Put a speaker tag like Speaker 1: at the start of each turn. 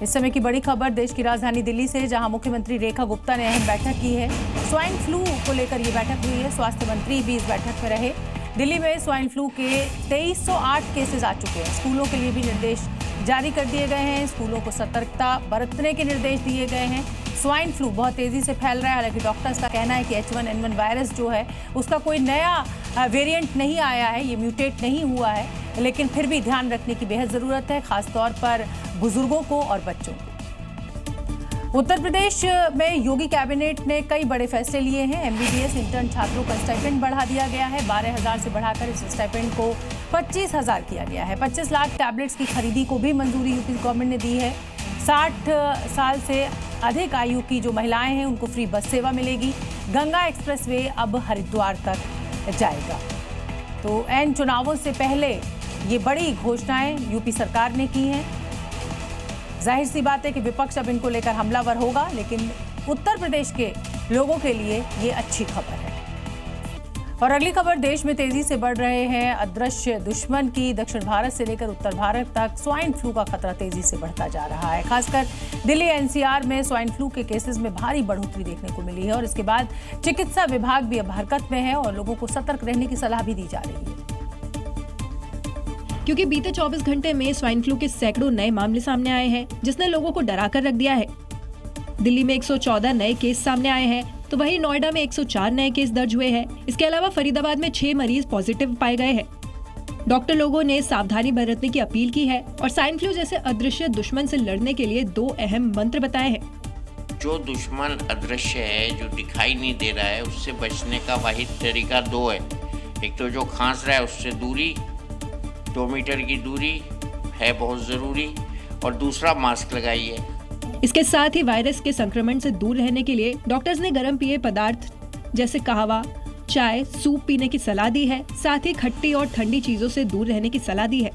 Speaker 1: इस समय की बड़ी खबर देश की राजधानी दिल्ली से, जहां मुख्यमंत्री रेखा गुप्ता ने अहम बैठक की है। स्वाइन फ्लू को लेकर ये बैठक हुई है। स्वास्थ्य मंत्री भी इस बैठक में रहे। दिल्ली में स्वाइन फ्लू के 2308 केसेस आ चुके हैं। स्कूलों के लिए भी निर्देश जारी कर दिए गए हैं। स्कूलों को सतर्कता बरतने के निर्देश दिए गए हैं। स्वाइन फ्लू बहुत तेजी से फैल रहा है। हालांकि डॉक्टर्स का कहना है कि H1N1 वायरस जो है उसका कोई नया वेरिएंट नहीं आया है, ये म्यूटेट नहीं हुआ है, लेकिन फिर भी ध्यान रखने की बेहद ज़रूरत है, खासतौर पर बुजुर्गों को और बच्चों को। उत्तर प्रदेश में योगी कैबिनेट ने कई बड़े फैसले लिए हैं। MBBS इंटर्न छात्रों का स्टाइपेंड बढ़ा दिया गया है। 12,000 से बढ़ाकर इस स्टाइपेंड को 25,000 किया गया है। 25 लाख टैबलेट्स की खरीदी को भी मंजूरी यूपी गवर्नमेंट ने दी है। 60 साल से अधिक आयु की जो महिलाएं हैं उनको फ्री बस सेवा मिलेगी। गंगा एक्सप्रेसवे अब हरिद्वार तक जाएगा। तो एन चुनावों से पहले ये बड़ी घोषणाएं यूपी सरकार ने की हैं। जाहिर सी बात है कि विपक्ष अब इनको लेकर हमलावर होगा, लेकिन उत्तर प्रदेश के लोगों के लिए ये अच्छी खबर है। और अगली खबर, देश में तेजी से बढ़ रहे हैं अदृश्य दुश्मन की। दक्षिण भारत से लेकर उत्तर भारत तक स्वाइन फ्लू का खतरा तेजी से बढ़ता जा रहा है। खासकर दिल्ली NCR में स्वाइन फ्लू के केसेस में भारी बढ़ोतरी देखने को मिली है और इसके बाद चिकित्सा विभाग भी अब हरकत में है और लोगों को सतर्क रहने की सलाह भी दी जा रही है,
Speaker 2: क्योंकि बीते 24 घंटे में स्वाइन फ्लू के सैकड़ों नए मामले सामने आए हैं, जिसने लोगों को डरा कर रख दिया है। दिल्ली में 114 नए केस सामने आए हैं, तो वहीं नोएडा में 104 नए केस दर्ज हुए हैं। इसके अलावा फरीदाबाद में 6 मरीज पॉजिटिव पाए गए हैं। डॉक्टर लोगों ने सावधानी बरतने की अपील की है और स्वाइन फ्लू जैसे अदृश्य दुश्मन से लड़ने के लिए 2 अहम मंत्र बताए हैं।
Speaker 3: जो दुश्मन अदृश्य है, जो दिखाई नहीं दे रहा है, उससे बचने का वाहिद तरीका 2 है। एक तो जो खांस रहा है उससे दूरी, 2 मीटर की दूरी है बहुत ज़रूरी, और दूसरा मास्क लगाइए।
Speaker 2: इसके साथ ही वायरस के संक्रमण से दूर रहने के लिए डॉक्टर्स ने गर्म पेय पदार्थ जैसे कहवा, चाय, सूप पीने की सलाह दी है। साथ ही खट्टी और ठंडी चीजों से दूर रहने की सलाह दी है।